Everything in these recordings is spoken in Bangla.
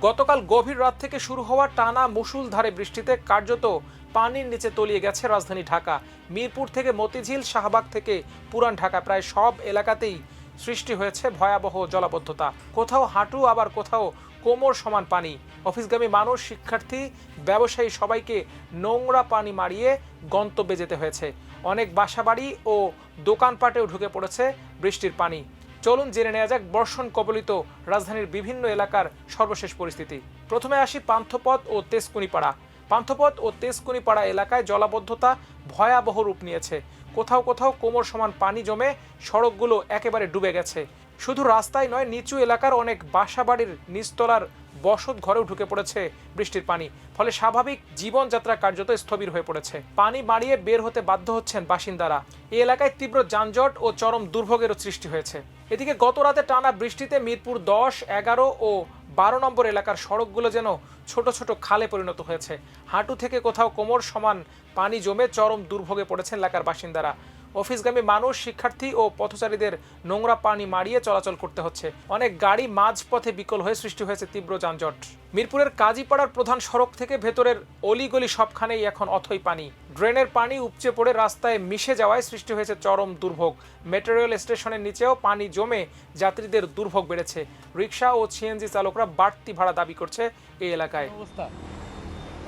গতকাল গভীর রাত থেকে শুরু হওয়া টানা মুষলধারে বৃষ্টিতে কার্যত পানির নিচে তলিয়ে গেছে রাজধানী ঢাকা। মিরপুর থেকে মতিঝিল, শাহবাগ থেকে পুরান ঢাকা প্রায় সব এলাকাতেই সৃষ্টি হয়েছে ভয়াবহ জলাবদ্ধতা। কোথাও হাঁটু, আবার কোথাও কোমর সমান পানি। অফিসগামী মানুষ, শিক্ষার্থী, ব্যবসায়ী সবাইকে নোংরা পানি মারিয়ে গন্তব্যে যেতে হয়েছে। অনেক বাসাবাড়ি ও দোকানপাটেও ঢুকে পড়েছে বৃষ্টির পানি। চলুন জেনে নেওয়া যাক বর্ষণ কবলিত রাজধানীর বিভিন্ন এলাকার সর্বশেষ পরিস্থিতি। প্রথমে আসি পান্থপথ ও তেজকুনিপাড়া। পান্থপথ ও তেজকুনিপাড়া এলাকায় জলাবদ্ধতা ভয়াবহ রূপ নিয়েছে। কোথাও কোথাও কোমর সমান পানি জমে সড়কগুলো একেবারে ডুবে গেছে। শুধু রাস্তায় নয়, নিচু এলাকার অনেক বাসাবাড়ির নিচতলার বসত ঘরেও ঢুকে পড়েছে বৃষ্টির পানি। ফলে স্বাভাবিক জীবনযাত্রা কার্যত স্থবির হয়ে পড়েছে। পানি মারিয়ে বের হতে বাধ্য হচ্ছেন বাসিন্দারা। এই এলাকায় তীব্র যানজট ও চরম দুর্ভোগেরও সৃষ্টি হয়েছে। এদিকে গত রাতে টানা বৃষ্টিতে মিরপুর 10, 11 ও 12 নম্বর এলাকার সড়কগুলো যেন ছোট ছোট খালে পরিণত হয়েছে। হাঁটু থেকে কোথাও কোমর সমান পানি জমে চরম দুর্ভোগে পড়েছেন এলাকার বাসিন্দারা। অফিসগামী মানুষ, শিক্ষার্থী ও পথচারীদের নোংরা পানি মারিয়ে চলাচল করতে হচ্ছে। অনেক গাড়ি মাঝপথে বিকল হয়ে সৃষ্টি হয়েছে তীব্র যানজট। মিরপুরের কাজীপাড়ার প্রধান সড়ক থেকে ভেতরের অলিগলি সবখানেই এখন অথই পানি। ড্রেনের পানি উপচে পড়ে রাস্তায় মিশে যাওয়ায় সৃষ্টি হয়েছে চরম দুর্ভোগ। মেট্রো রেল স্টেশনের নিচেও পানি জমে যাত্রীদের দুর্ভোগ বেড়েছে। রিকশা ও সিএনজি চালকরা বাড়তি ভাড়া দাবি করছে এই এলাকায়।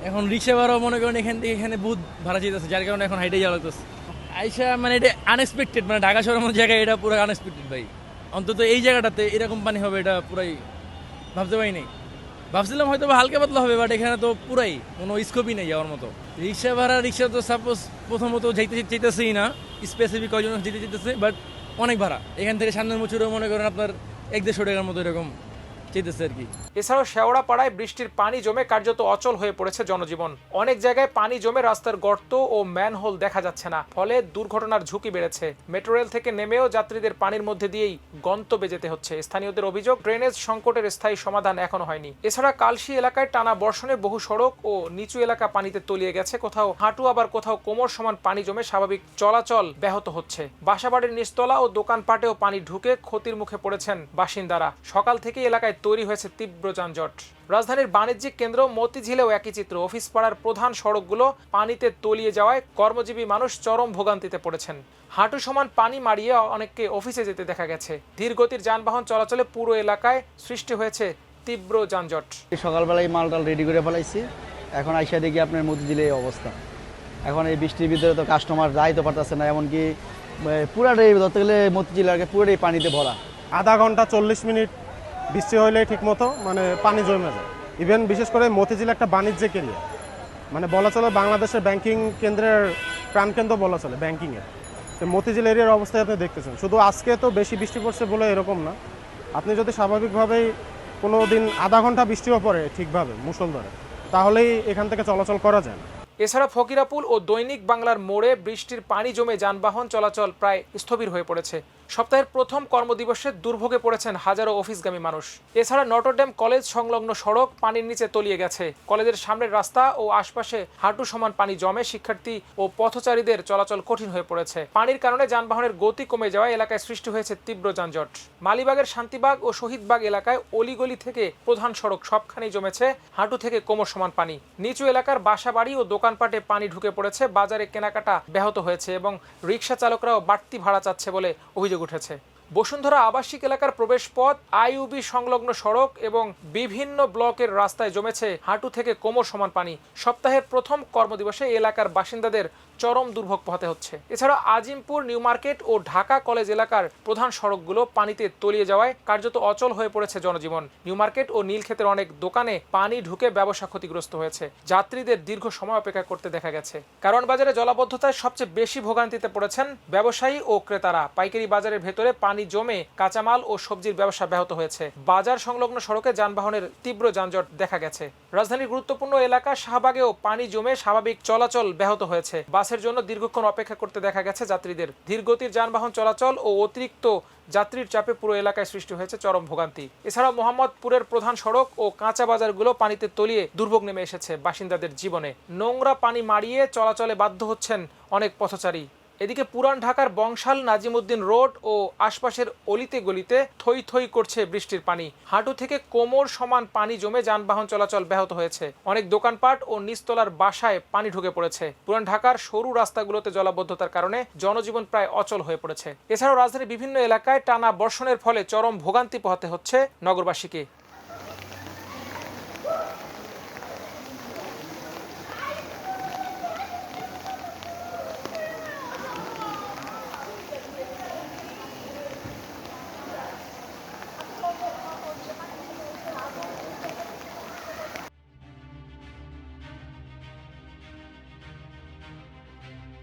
এখন রিক্সা ভাড়া মনে করেন এখান থেকে এখানে বহুত ভাড়া যেতেছে, যার কারণে এখন হাইটে যাওয়া লাগতেছে। আইসা মানে এটা আনএক্সপেক্টেড, মানে ঢাকা শহরের মতো জায়গায় এটা পুরো আনএক্সপেক্টেড ভাই। অন্তত এই জায়গাটাতে এরকম পানি হবে এটা পুরাই ভাবতে পারিনি। ভাবছিলাম হয়তো হালকা পাতলা হবে, বাট এখানে তো পুরাই কোনো স্কোপই নেই যাওয়ার মতো। রিক্সা তো সাপোজ প্রথমত চাইতেছেই না, স্পেসিফিক কয়জন যেতে চাইতেছে, বাট অনেক ভাড়া। এখান থেকে সামনের মুচুরে মনে করেন আপনার 100-150 টাকার মতো এরকম চাইতেছে আর কি। এছাড়াও শেওড়াপাড়ায় বৃষ্টির পানি জমে কার্যত অচল হয়ে পড়েছে জনজীবন। অনেক জায়গায় পানি জমে রাস্তার গর্ত ও ম্যানহোল দেখা যাচ্ছে না, ফলে দুর্ঘটনার ঝুঁকি বেড়েছে। মেট্রো রেল থেকে নেমেও যাত্রীদের পানির মধ্যে দিয়েই গন্তব্যে যেতে হচ্ছে। স্থানীয়দের অভিযোগ, ড্রেনেজ সংকটের স্থায়ী সমাধান এখনো হয়নি। এছাড়া কালশী এলাকায় টানা বর্ষণে বহু সড়ক ও নিচু এলাকা পানিতে তলিয়ে গেছে। কোথাও হাঁটু, আবার কোথাও কোমর সমান পানি জমে স্বাভাবিক চলাচল ব্যাহত হচ্ছে। বাসাবাড়ির নিচতলা ও দোকানপাটেও পানি ঢুকে ক্ষতির মুখে পড়েছেন বাসিন্দারা। সকাল থেকে এলাকায় তৈরি হয়েছে তীব্র যানজট। রাজধানীর বাণিজ্যিক কেন্দ্র মতিঝিলেও একই চিত্র। অফিস পাড়ার প্রধান সড়কগুলো পানিতে তলিয়ে যাওয়ায় কর্মজীবী মানুষ চরম ভোগান্তিতে পড়েছেন। হাঁটু সমান পানি মারিয়ে অনেককে অফিসে যেতে দেখা গেছে। ধীরগতির যানবাহন চলাচলে পুরো এলাকায় সৃষ্টি হয়েছে তীব্র যানজট। সকালবেলায় মালটাল রেডি করে ফেলাইছি, এখন আইসা দেখি আপনার মতিঝিলে এই অবস্থা। এখন এই বৃষ্টির ভিতরে তো কাস্টমার যাইতে পারতেছে না, এমনকি পুরাটাই ধরতে গেলে মতিঝিল আর পুরোটাই পানিতে ভরা। আধা ঘন্টা 40 মিনিট বৃষ্টি হইলে ঠিক মতো মানে পানি জমে যায়। ইভেন বিশেষ করে মতিঝিল একটা বাণিজ্যিক এরিয়া, মানে বলা চলে বাংলাদেশের ব্যাংকিং কেন্দ্রের প্রাণকেন্দ্র বলা চলে ব্যাংকিংয়ের। তো মতিঝিল এরিয়ার অবস্থায় আপনি দেখতেছেন। শুধু আজকে তো বেশি বৃষ্টি পড়ছে বলে এরকম না, আপনি যদি স্বাভাবিকভাবেই কোনো দিন আধা ঘন্টা বৃষ্টিও পড়ে ঠিকভাবে মুষলধারে, তাহলেই এখান থেকে চলাচল করা যায় না। এছাড়া ফকিরাপুল ও দৈনিক বাংলার মোড়ে বৃষ্টির পানি জমে যানবাহন চলাচল প্রায় স্থবির হয়ে পড়েছে। সপ্তাহের প্রথম কর্মদিবসে দুর্ভোগে পড়েছেন হাজারো অফিসগামী মানুষ। এছাড়া নটরডেম কলেজ সংলগ্ন সড়ক পানির নিচে তলিয়ে গেছে। কলেজের সামনের রাস্তা ও আশপাশে হাঁটু সমান পানি জমে শিক্ষার্থী ও পথচারীদের চলাচল কঠিন হয়ে পড়েছে। পানির কারণে যানবাহনের গতি কমে যাওয়ায় এলাকায় সৃষ্টি হয়েছে তীব্র যানজট। মালিবাগের শান্তিবাগ ও শহীদবাগ এলাকায় অলিগলি থেকে প্রধান সড়ক সবখানেই জমেছে হাঁটু থেকে কোমর সমান পানি। নিচু এলাকার বাসাবাড়ি ও দোকানপাটে পানি ঢুকে পড়েছে। বাজারে কেনাকাটা ব্যাহত হয়েছে এবং রিকশা চালকরাও বাড়তি ভাড়া চাচ্ছে বলে অভিযোগ উঠেছে। বসুন্ধরা আবাসিক এলাকার প্রবেশপথ, আইইউবি সংলগ্ন সড়ক এবং বিভিন্ন ব্লকের রাস্তায় জমেছে হাঁটু থেকে কোমর সমান পানি। সপ্তাহের প্রথম কর্মদিবসে এলাকার বাসিন্দাদের চরম দুর্ভোগ পোহাতে হচ্ছে। এছাড়া আজিমপুর, নিউ মার্কেট ও ঢাকা কলেজ এলাকার প্রধান সড়কগুলো পানিতে তলিয়ে যাওয়ায় কার্যত অচল হয়ে পড়েছে জনজীবন। নিউ মার্কেট ও নীলক্ষেতের অনেক দোকানে পানি ঢুকে ব্যবসা ক্ষতিগ্রস্ত হয়েছে। যাত্রীদের দীর্ঘ সময় অপেক্ষা করতে দেখা গেছে। কারণ বাজারে জলাবদ্ধতায় সবচেয়ে বেশি ভোগান্তিতে পড়েছেন ব্যবসায়ী ও ক্রেতারা। পাইকারি বাজারের ভেতরে পানি জমে কাঁচামাল ও সবজির ব্যবসা ব্যাহত হয়েছে। বাজার সংলগ্ন সড়কে যানবাহনের তীব্র যানজট দেখা গেছে। রাজধানীর গুরুত্বপূর্ণ এলাকা শাহবাগেও পানি জমে স্বাভাবিক চলাচল ব্যাহত হয়েছে। বাসের জন্য দীর্ঘক্ষণ অপেক্ষা করতে দেখা গেছে যাত্রীদের। ধীরগতির যানবাহন চলাচল ও অতিরিক্ত যাত্রীর চাপে পুরো এলাকায় সৃষ্টি হয়েছে চরম ভোগান্তি। এছাড়াও মোহাম্মদপুরের প্রধান সড়ক ও কাঁচা বাজারগুলো পানিতে তলিয়ে দুর্ভোগ নেমে এসেছে বাসিন্দাদের জীবনে। নোংরা পানি মারিয়ে চলাচলে বাধ্য হচ্ছেন অনেক পথচারী। এদিকে পুরান ঢাকার বংশাল নাজিমউদ্দিন রোড ও আশপাশের অলিতে গলিতে থই থই করছে বৃষ্টির পানি। হাঁটু থেকে কোমর সমান পানি জমে যানবাহন চলাচল ব্যাহত হয়েছে। অনেক দোকানপাট ও নিচতলার বাসায় পানি ঢুকে পড়েছে। পুরান ঢাকার সরু রাস্তাগুলোতে জলাবদ্ধতার কারণে জনজীবন প্রায় অচল হয়ে পড়েছে। এছাড়াও রাজধানীর বিভিন্ন এলাকায় টানা বর্ষণের ফলে চরম ভোগান্তি পোহাতে হচ্ছে নগরবাসীকে।